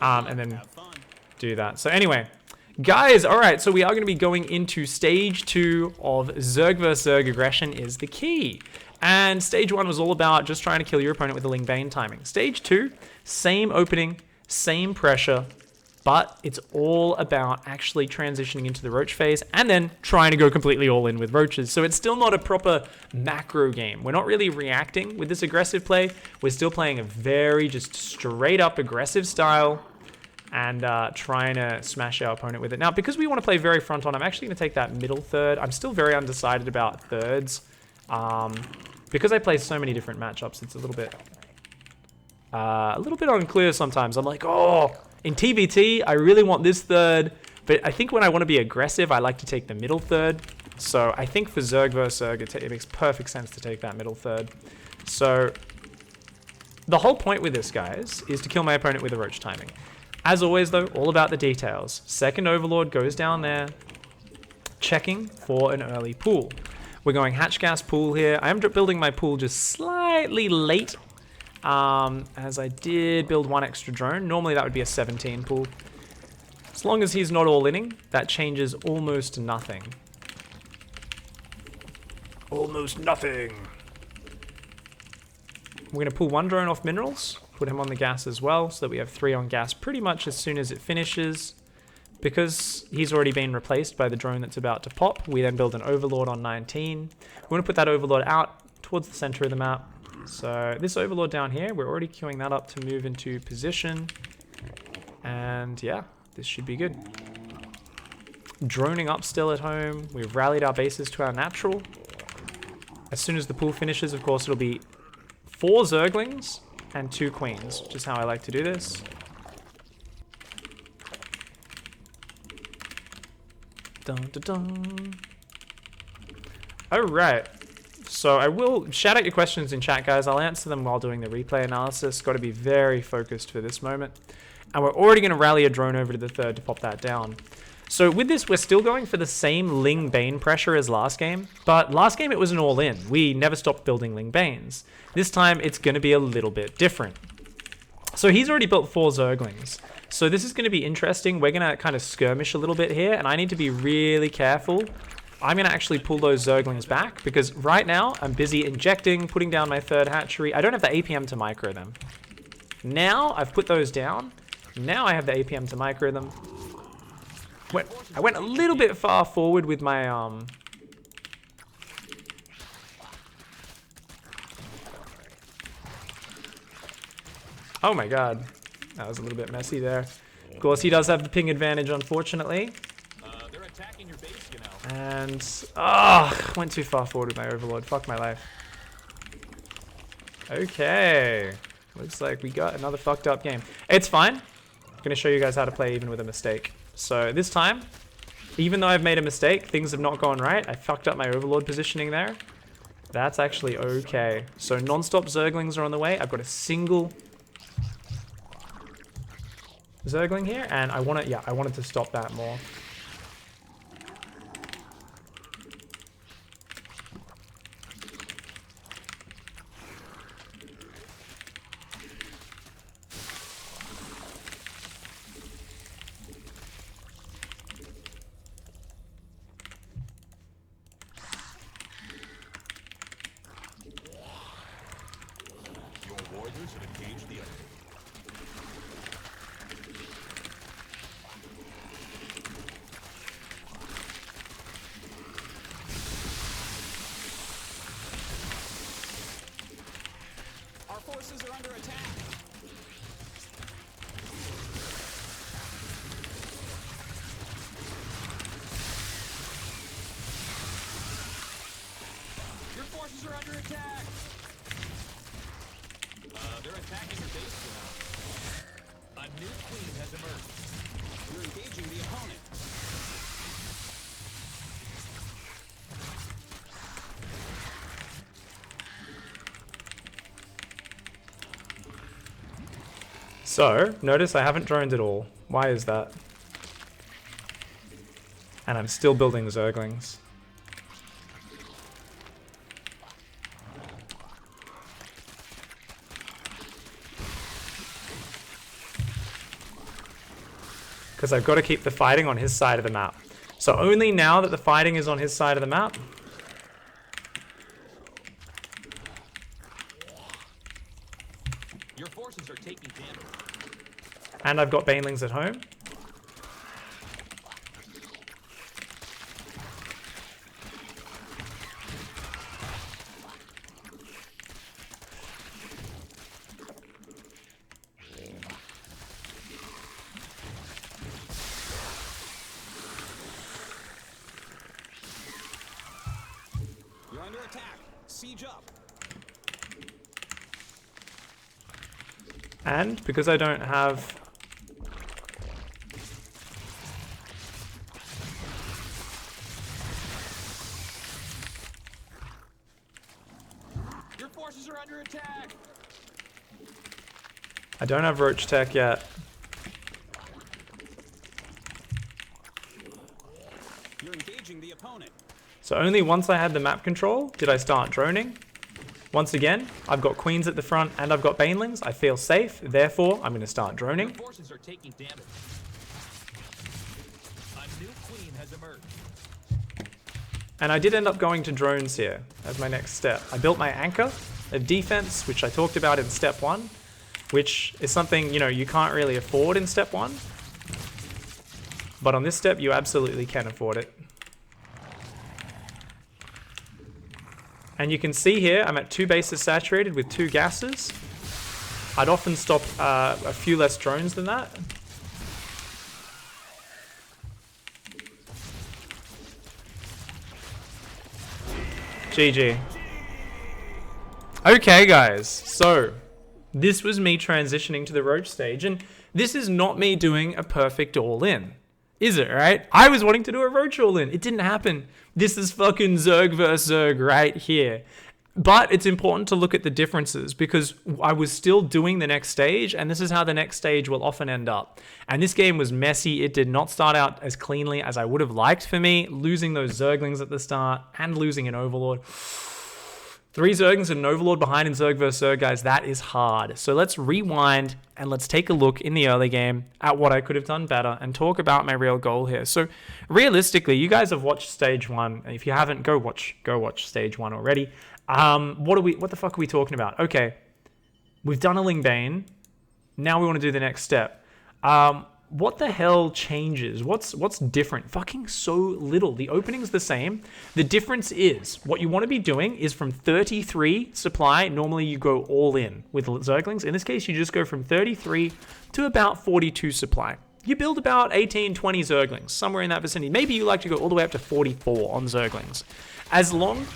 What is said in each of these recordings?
and then do that. So anyway, guys, all right, so we are going to be going into stage 2 of Zerg vs. Zerg aggression is the key. And stage 1 was all about just trying to kill your opponent with the ling bane timing. Stage 2, same opening, same pressure, but it's all about actually transitioning into the roach phase and then trying to go completely all in with roaches. So it's still not a proper macro game. We're not really reacting with this aggressive play. We're still playing a very just straight up aggressive style and trying to smash our opponent with it. Now, because we want to play very front on, I'm actually going to take that middle third. I'm still very undecided about thirds. Because I play so many different matchups, it's a little bit unclear sometimes. I'm like, oh, in TVT, I really want this third, but I think when I want to be aggressive, I like to take the middle third. So I think for Zerg vs. Zerg, it makes perfect sense to take that middle third. So the whole point with this, guys, is to kill my opponent with a roach timing. As always, though, all about the details. Second Overlord goes down there, checking for an early pool. We're going hatch gas pool here. I am building my pool just slightly late, as I did build one extra drone. Normally that would be a 17 pool. As long as he's not all-inning, that changes almost nothing. Almost nothing. We're going to pull one drone off minerals, put him on the gas as well, so that we have 3 on gas pretty much as soon as it finishes. Because he's already been replaced by the drone that's about to pop, we then build an Overlord on 19. We want to put that Overlord out towards the center of the map. So this Overlord down here, we're already queuing that up to move into position. And yeah, this should be good. Droning up still at home. We've rallied our bases to our natural. As soon as the pool finishes, of course, it'll be 4 Zerglings and 2 Queens, which is how I like to do this. Dun, dun, dun. All right. So I will shout out your questions in chat, guys. I'll answer them while doing the replay analysis. Got to be very focused for this moment. And we're already going to rally a drone over to the third to pop that down. So with this, we're still going for the same ling bane pressure as last game. But last game, it was an all-in. We never stopped building ling banes. This time, it's going to be a little bit different. So he's already built 4 Zerglings. So this is going to be interesting. We're going to kind of skirmish a little bit here, and I need to be really careful. I'm going to actually pull those Zerglings back, because right now I'm busy injecting, putting down my third hatchery. I don't have the APM to micro them. Now I've put those down. Now I have the APM to micro them. I went a little bit far forward with my... Oh my god. That was a little bit messy there. Of course, he does have the ping advantage, unfortunately. They're attacking your base, you know. And, went too far forward with my Overlord. Fuck my life. Okay. Looks like we got another fucked up game. It's fine. I'm going to show you guys how to play even with a mistake. So this time, even though I've made a mistake, things have not gone right. I fucked up my Overlord positioning there. That's actually okay. So non-stop Zerglings are on the way. I've got a single Zergling here, and I wanted to stop that more. Your warriors have engaged the enemy. Forces are under attack. Your forces are under attack. They're attacking your base now. A new queen has emerged. You're engaging the opponent. So, notice I haven't droned at all. Why is that? And I'm still building Zerglings. because I've got to keep the fighting on his side of the map. So only now that the fighting is on his side of the map, Your forces are taking damage. and I've got banelings at home. You're under attack. Siege up. And because I don't have... Your forces are under attack. I don't have roach tech yet. You're engaging the opponent. So only once I had the map control did I start droning. Once again, I've got queens at the front and I've got banelings. I feel safe, therefore I'm going to start droning. Your forces are taking damage. A new queen has emerged. And I did end up going to drones here as my next step. I built my anchor of defense, which I talked about in step 1, which is something, you know, you can't really afford in step 1. But on this step, you absolutely can afford it. And you can see here, I'm at 2 bases saturated with 2 gases. I'd often stop a few less drones than that. GG. Okay, guys, so this was me transitioning to the roach stage, and this is not me doing a perfect all-in. Is it, right? I was wanting to do a roach all-in. It didn't happen. This is fucking Zerg versus Zerg right here. But it's important to look at the differences because I was still doing the next stage, and this is how the next stage will often end up. And this game was messy. It did not start out as cleanly as I would have liked for me, losing those Zerglings at the start and losing an Overlord. 3 Zerglings and an Overlord behind in Zerg vs Zerg, guys, that is hard. So let's rewind and let's take a look in the early game at what I could have done better and talk about my real goal here. So realistically, you guys have watched stage 1. If you haven't, go watch stage 1 already. What the fuck are we talking about? Okay, we've done a ling bane. Now we want to do the next step. What the hell changes? What's different? Fucking so little. The opening's the same. The difference is what you want to be doing is from 33 supply. Normally you go all in with Zerglings. In this case, you just go from 33 to about 42 supply. You build about 18, 20 Zerglings, somewhere in that vicinity. Maybe you like to go all the way up to 44 on Zerglings. As long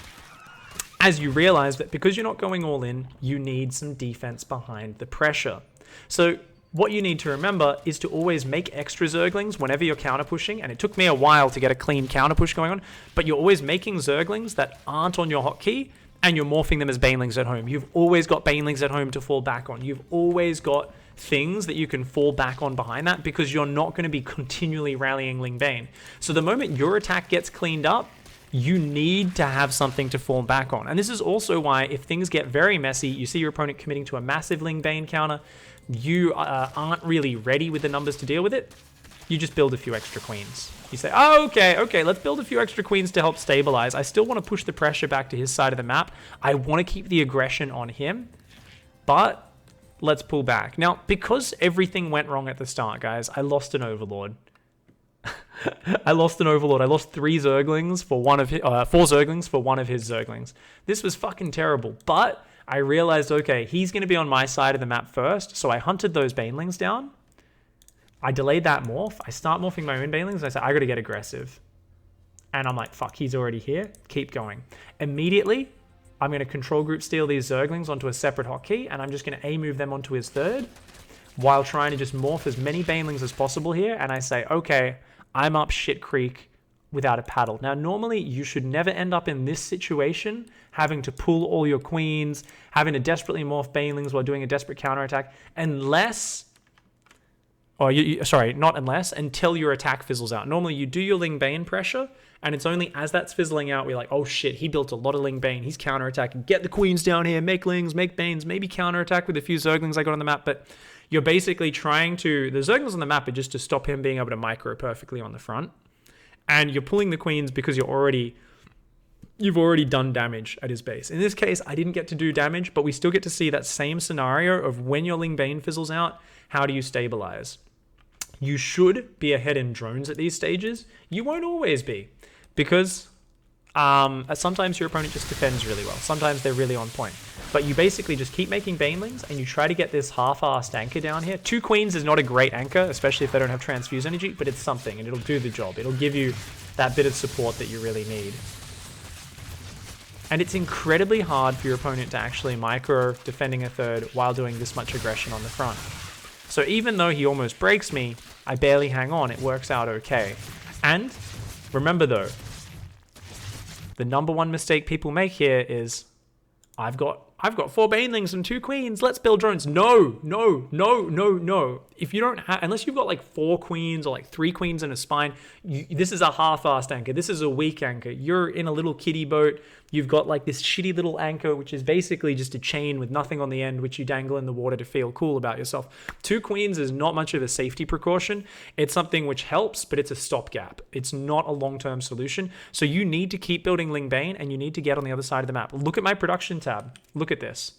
as you realize that because you're not going all in, you need some defense behind the pressure. So what you need to remember is to always make extra Zerglings whenever you're counter pushing, and it took me a while to get a clean counter push going on, but you're always making Zerglings that aren't on your hotkey, and you're morphing them as banelings at home. You've always got banelings at home to fall back on. You've always got things that you can fall back on behind that because you're not going to be continually rallying ling bane. So the moment your attack gets cleaned up, you need to have something to fall back on. And this is also why if things get very messy, you see your opponent committing to a massive ling bane counter, you aren't really ready with the numbers to deal with it, you just build a few extra queens. You say, oh, okay, let's build a few extra queens to help stabilize. I still want to push the pressure back to his side of the map. I want to keep the aggression on him, but let's pull back. Now, because everything went wrong at the start, guys, I lost an Overlord. I lost 3 Zerglings for 4 Zerglings for one of his Zerglings. This was fucking terrible, but I realized, okay, he's going to be on my side of the map first, so I hunted those banelings down. I delayed that morph. I start morphing my own banelings, and I said, I got to get aggressive. And I'm like, fuck, he's already here. Keep going. Immediately, I'm going to control group steal these Zerglings onto a separate hotkey, and I'm just going to A-move them onto his third, while trying to just morph as many banelings as possible here, and I say, okay, I'm up shit creek without a paddle. Now, normally, you should never end up in this situation, having to pull all your queens, having to desperately morph banelings while doing a desperate counterattack, unless Or sorry, not unless, until your attack fizzles out. Normally you do your ling bane pressure, and it's only as that's fizzling out, we're like, oh shit, he built a lot of ling bane, he's counterattacking. Get the queens down here, make lings, make banes, maybe counterattack with a few zerglings I got on the map, but you're basically trying to, the zerglings on the map are just to stop him being able to micro perfectly on the front. And you're pulling the queens because you've already done damage at his base. In this case, I didn't get to do damage, but we still get to see that same scenario of when your ling bane fizzles out, how do you stabilize? You should be ahead in drones at these stages. You won't always be, because sometimes your opponent just defends really well. Sometimes they're really on point. But you basically just keep making banelings, and you try to get this half-assed anchor down here. 2 queens is not a great anchor, especially if they don't have transfuse energy, but it's something, and it'll do the job. It'll give you that bit of support that you really need. And it's incredibly hard for your opponent to actually micro defending a third while doing this much aggression on the front. So even though he almost breaks me, I barely hang on. It works out okay. And remember though, the number one mistake people make here is, I've got 4 banelings and 2 queens. Let's build drones. No. If you don't have, unless you've got like 4 queens or like 3 queens and a spine, this is a half-assed anchor. This is a weak anchor. You're in a little kiddie boat. You've got like this shitty little anchor, which is basically just a chain with nothing on the end, which you dangle in the water to feel cool about yourself. 2 queens is not much of a safety precaution. It's something which helps, but it's a stopgap. It's not a long-term solution. So you need to keep building Ling Bane, and you need to get on the other side of the map. Look at my production tab. Look at this.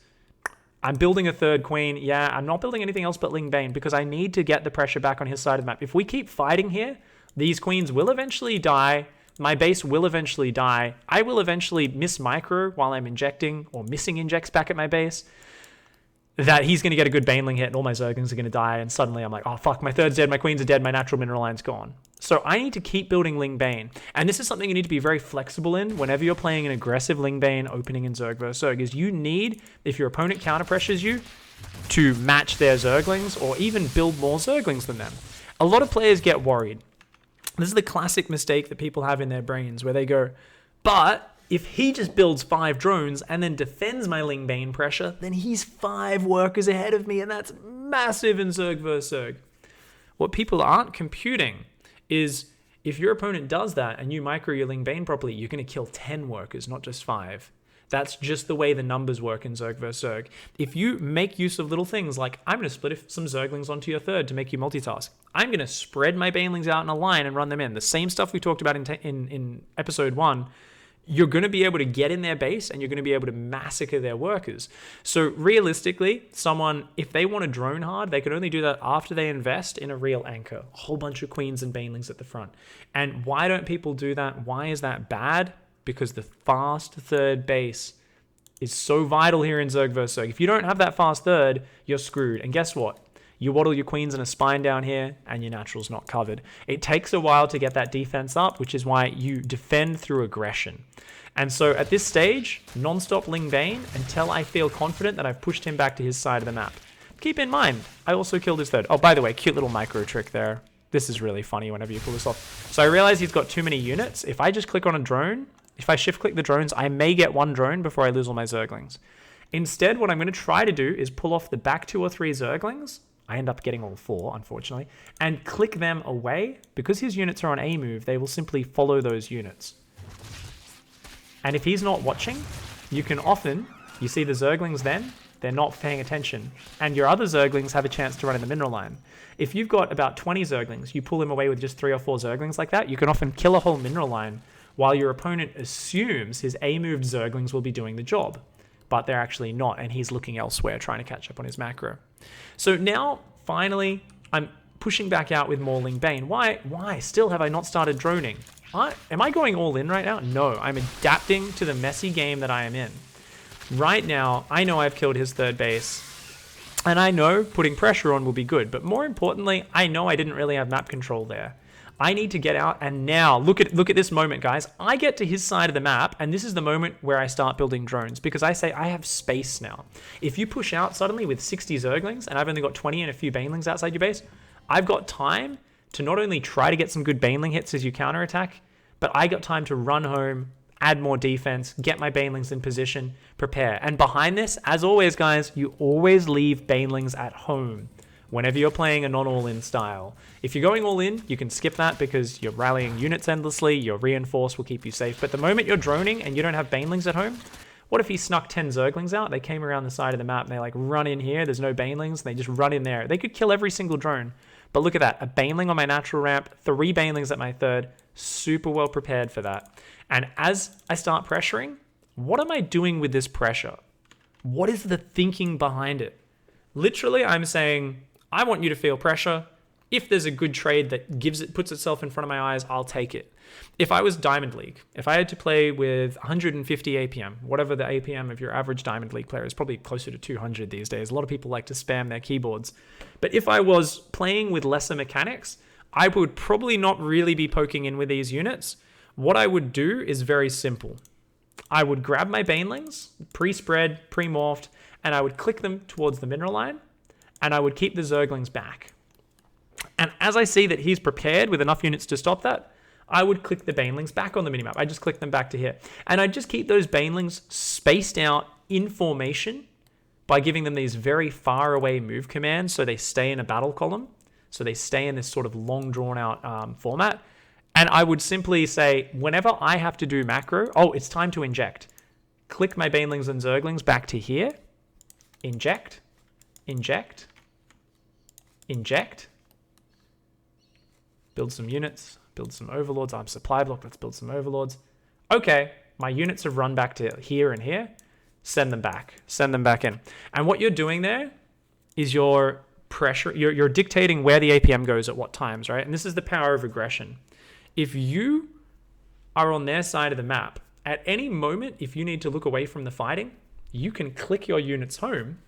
I'm building a 3rd queen. Yeah, I'm not building anything else but Ling Bane because I need to get the pressure back on his side of the map. If we keep fighting here, these queens will eventually die. My base will eventually die. I will eventually miss micro while I'm injecting or missing injects back at my base. That he's going to get a good baneling hit and all my zerglings are going to die. And suddenly I'm like, oh fuck, my 3rd's dead, my queens are dead, my natural mineral line's gone. So I need to keep building Ling Bane. And this is something you need to be very flexible in whenever you're playing an aggressive Ling Bane opening in Zerg vs Zerg, is you need, if your opponent counter pressures you, to match their zerglings or even build more zerglings than them. A lot of players get worried. This is the classic mistake that people have in their brains where they go, but if he just builds 5 drones and then defends my Ling Bane pressure, then he's 5 workers ahead of me, and that's massive in Zerg vs Zerg. What people aren't computing is if your opponent does that and you micro your Ling Bane properly, you're going to kill 10 workers, not just 5. That's just the way the numbers work in Zerg vs Zerg. If you make use of little things like, I'm going to split some Zerglings onto your 3rd to make you multitask. I'm going to spread my Banelings out in a line and run them in. The same stuff we talked about in episode 1. You're going to be able to get in their base and you're going to be able to massacre their workers. So realistically, someone, if they want to drone hard, they can only do that after they invest in a real anchor. A whole bunch of queens and banelings at the front. And why don't people do that? Why is that bad? Because the fast 3rd base is so vital here in Zerg vs Zerg. If you don't have that fast 3rd, you're screwed. And guess what? You waddle your queens and a spine down here, and your natural's not covered. It takes a while to get that defense up, which is why you defend through aggression. And so at this stage, non-stop Ling Bane until I feel confident that I've pushed him back to his side of the map. Keep in mind, I also killed his 3rd. Oh, by the way, cute little micro trick there. This is really funny whenever you pull this off. So I realize he's got too many units. If I just click on a drone, if I shift click the drones, I may get 1 drone before I lose all my zerglings. Instead, what I'm going to try to do is pull off the back 2 or 3 zerglings. I end up getting all 4, unfortunately, and click them away. Because his units are on A move, they will simply follow those units. And if he's not watching, you can often, you see the zerglings then, they're not paying attention. And your other zerglings have a chance to run in the mineral line. If you've got about 20 zerglings, you pull him away with just 3 or 4 zerglings like that, you can often kill a whole mineral line while your opponent assumes his A-moved zerglings will be doing the job. But they're actually not, and he's looking elsewhere, trying to catch up on his macro. So now, finally, I'm pushing back out with more Ling Bane. Why still have I not started droning? Am I going all in right now? No, I'm adapting to the messy game that I am in. Right now, I know I've killed his 3rd base, and I know putting pressure on will be good, but more importantly, I know I didn't really have map control there. I need to get out, and now, look at this moment, guys. I get to his side of the map, and this is the moment where I start building drones, because I say I have space now. If you push out suddenly with 60 zerglings, and I've only got 20 and a few banelings outside your base, I've got time to not only try to get some good baneling hits as you counterattack, but I got time to run home, add more defense, get my banelings in position, prepare. And behind this, as always, guys, you always leave banelings at home. whenever you're playing a non-all-in style. If you're going all-in, you can skip that because you're rallying units endlessly, your reinforce will keep you safe. But the moment you're droning and you don't have banelings at home, what if he snuck 10 Zerglings out? They came around the side of the map and they like run in here, there's no banelings, and they just run in there. They could kill every single drone. But look at that, a baneling on my natural ramp, 3 banelings at my third, super well prepared for that. And as I start pressuring, what am I doing with this pressure? What is the thinking behind it? Literally, I'm saying, I want you to feel pressure. If there's a good trade that puts itself in front of my eyes, I'll take it. If I was Diamond League, if I had to play with 150 APM, whatever the APM of your average Diamond League player is, probably closer to 200 these days. A lot of people like to spam their keyboards. But if I was playing with lesser mechanics, I would probably not really be poking in with these units. What I would do is very simple. I would grab my banelings, pre-spread, pre-morphed, and I would click them towards the mineral line, and I would keep the Zerglings back. And as I see that he's prepared with enough units to stop that, I would click the banelings back on the minimap. I just click them back to here. And I just keep those banelings spaced out in formation by giving them these very far away move commands so they stay in a battle column. So they stay in this sort of long drawn out format. And I would simply say, whenever I have to do macro, oh, it's time to inject. Click my banelings and Zerglings back to here. Inject, inject, inject. Build some units, build some overlords. I'm supply block, let's build some overlords. Okay, my units have run back to here and here. Send them back in. And what you're doing there is you're dictating where the APM goes at what times, right? And this is the power of aggression. If you are on their side of the map, at any moment, if you need to look away from the fighting, you can click your units home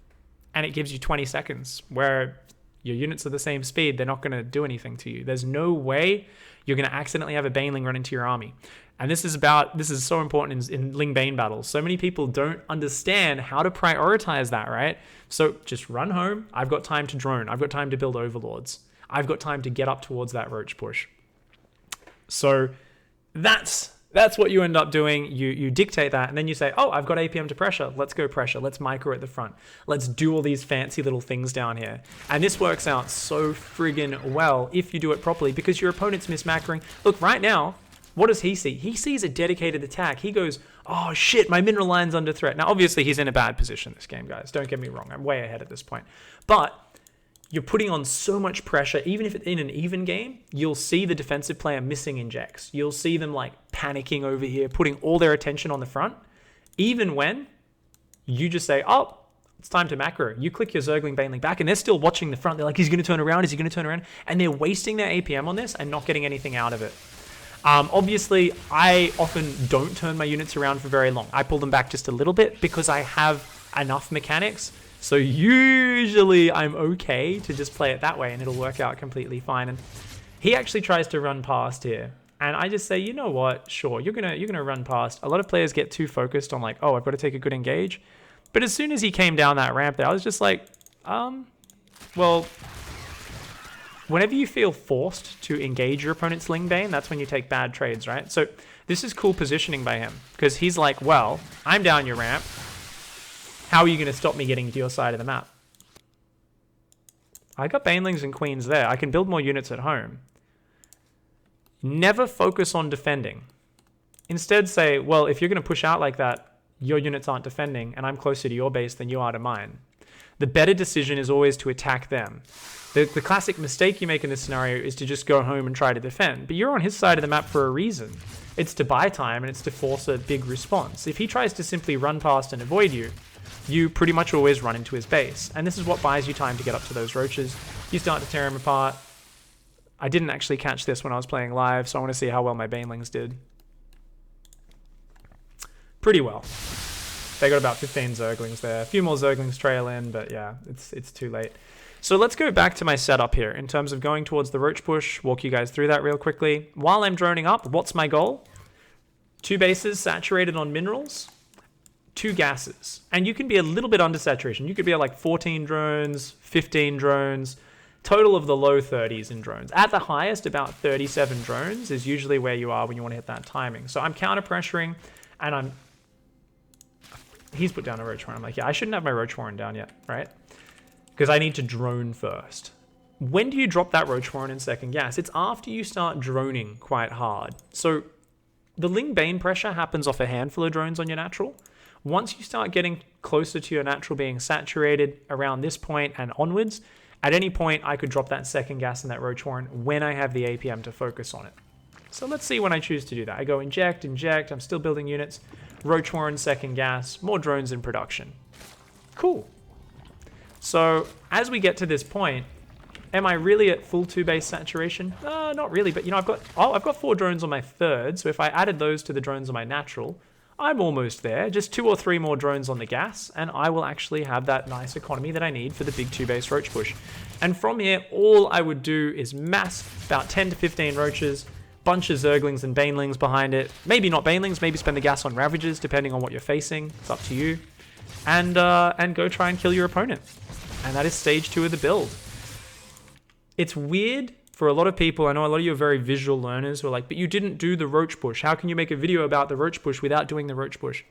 and it gives you 20 seconds where your units are the same speed. They're not going to do anything to you. There's no way you're going to accidentally have a baneling run into your army. And this is so important in ling bane battles. So many people don't understand how to prioritize that, right? So just run home. I've got time to drone. I've got time to build overlords. I've got time to get up towards that roach push. So that's what you end up doing. You dictate that, and then you say, oh, I've got APM to pressure. Let's go pressure. Let's micro at the front. Let's do all these fancy little things down here. And this works out so friggin' well if you do it properly, because your opponent's mismacroing. Look, right now, what does he see? He sees a dedicated attack. He goes, oh shit, my mineral line's under threat. Now, obviously, he's in a bad position this game, guys. Don't get me wrong. I'm way ahead at this point. But you're putting on so much pressure. Even if it's in an even game, you'll see the defensive player missing injects. You'll see them like panicking over here, putting all their attention on the front. Even when you just say, oh, it's time to macro. You click your Zergling Baneling back and they're still watching the front. They're like, he's going to turn around. Is he going to turn around? And they're wasting their APM on this and not getting anything out of it. Obviously, I often don't turn my units around for very long. I pull them back just a little bit because I have enough mechanics. So usually I'm okay to just play it that way and it'll work out completely fine. And he actually tries to run past here. And I just say, you know what? Sure, you're gonna run past. A lot of players get too focused on like, oh, I've got to take a good engage. But as soon as he came down that ramp there, I was just like, well, whenever you feel forced to engage your opponent's Ling Bane, that's when you take bad trades, right? So this is cool positioning by him because he's like, well, I'm down your ramp. How are you going to stop me getting to your side of the map? I got banelings and queens there. I can build more units at home. Never focus on defending. Instead say, well, if you're going to push out like that, your units aren't defending and I'm closer to your base than you are to mine. The better decision is always to attack them. The classic mistake you make in this scenario is to just go home and try to defend. But you're on his side of the map for a reason. It's to buy time and it's to force a big response. If he tries to simply run past and avoid you, you pretty much always run into his base. And this is what buys you time to get up to those roaches. You start to tear him apart. I didn't actually catch this when I was playing live, so I want to see how well my banelings did. Pretty well. They got about 15 Zerglings there. A few more Zerglings trail in, but yeah, it's too late. So let's go back to my setup here in terms of going towards the roach push. Walk you guys through that real quickly. While I'm droning up, what's my goal? 2 bases saturated on minerals. 2 gases. And you can be a little bit under saturation. You could be at like 14 drones, 15 drones, total of the low 30s in drones. At the highest, about 37 drones is usually where you are when you want to hit that timing. So I'm counter pressuring and he's put down a roach warren. I'm like, yeah, I shouldn't have my roach warren down yet, right? because I need to drone first. When do you drop that roach warren in second gas? It's after you start droning quite hard. So the ling bane pressure happens off a handful of drones on your natural. Once you start getting closer to your natural being saturated around this point and onwards, at any point I could drop that second gas in that roach warren when I have the APM to focus on it. So let's see when I choose to do that. I go inject, I'm still building units, roach warren, second gas, more drones in production. Cool. So as we get to this point, am I really at full 2-base saturation? Not really, but you know, I've got 4 drones on my third, so if I added those to the drones on my natural, I'm almost there. Just 2 or 3 more drones on the gas, and I will actually have that nice economy that I need for the big 2-base roach push. And from here, all I would do is mass about 10 to 15 roaches, bunch of zerglings and banelings behind it. Maybe not banelings, maybe spend the gas on ravages, depending on what you're facing. It's up to you. And go try and kill your opponent. And that is stage 2 of the build. It's weird for a lot of people. I know a lot of you are very visual learners who are like, but you didn't do the roach push. How can you make a video about the roach push without doing the roach push?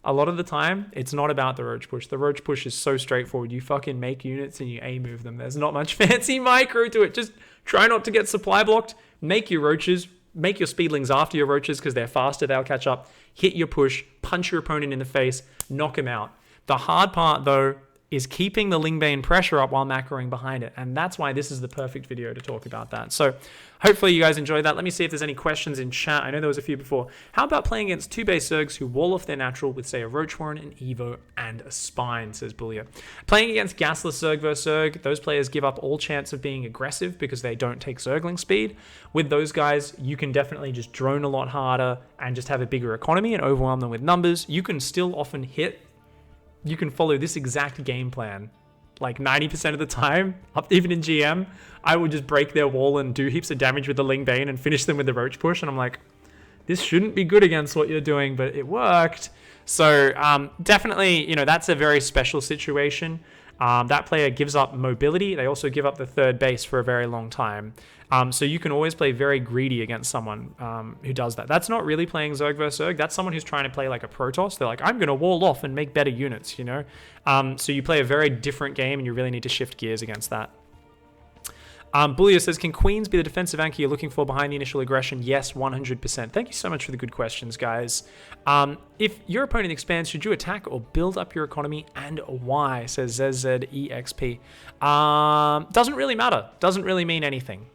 A lot of the time, it's not about the roach push. The roach push is so straightforward. You fucking make units and you A-move them. There's not much fancy micro to it. Just try not to get supply blocked. Make your roaches. Make your speedlings after your roaches because they're faster. They'll catch up. Hit your push. Punch your opponent in the face. Knock him out. The hard part, though, is keeping the ling bane pressure up while macroing behind it. And that's why this is the perfect video to talk about that. So hopefully you guys enjoyed that. Let me see if there's any questions in chat. I know there was a few before. How about playing against 2-base Zergs who wall off their natural with, say, a Roach Warren, an Evo, and a Spine, says Bullia. Playing against gasless Zerg versus Zerg, those players give up all chance of being aggressive because they don't take Zergling speed. With those guys, you can definitely just drone a lot harder and just have a bigger economy and overwhelm them with numbers. You can still often hit. You can follow this exact game plan like 90% of the time, even in GM. I would just break their wall and do heaps of damage with the Ling Bane and finish them with the Roach Push. And I'm like, this shouldn't be good against what you're doing, but it worked. So definitely, you know, that's a very special situation. That player gives up mobility. They also give up the third base for a very long time. So you can always play very greedy against someone who does that. That's not really playing Zerg versus Zerg. That's someone who's trying to play like a Protoss. They're like, I'm going to wall off and make better units, you know? So you play a very different game and you really need to shift gears against that. Bullia says, can queens be the defensive anchor you're looking for behind the initial aggression? Yes, 100%. Thank you so much for the good questions, guys. If your opponent expands, should you attack or build up your economy, and why? Says ZzExp. Doesn't really matter. Doesn't really mean anything.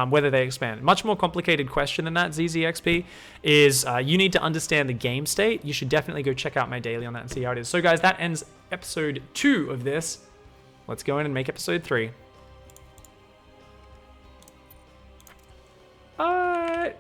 Whether they expand. Much more complicated question than that, ZzExp, is you need to understand the game state. You should definitely go check out my daily on that and see how it is. So guys, that ends episode 2 of this. Let's go in and make episode 3. Alright.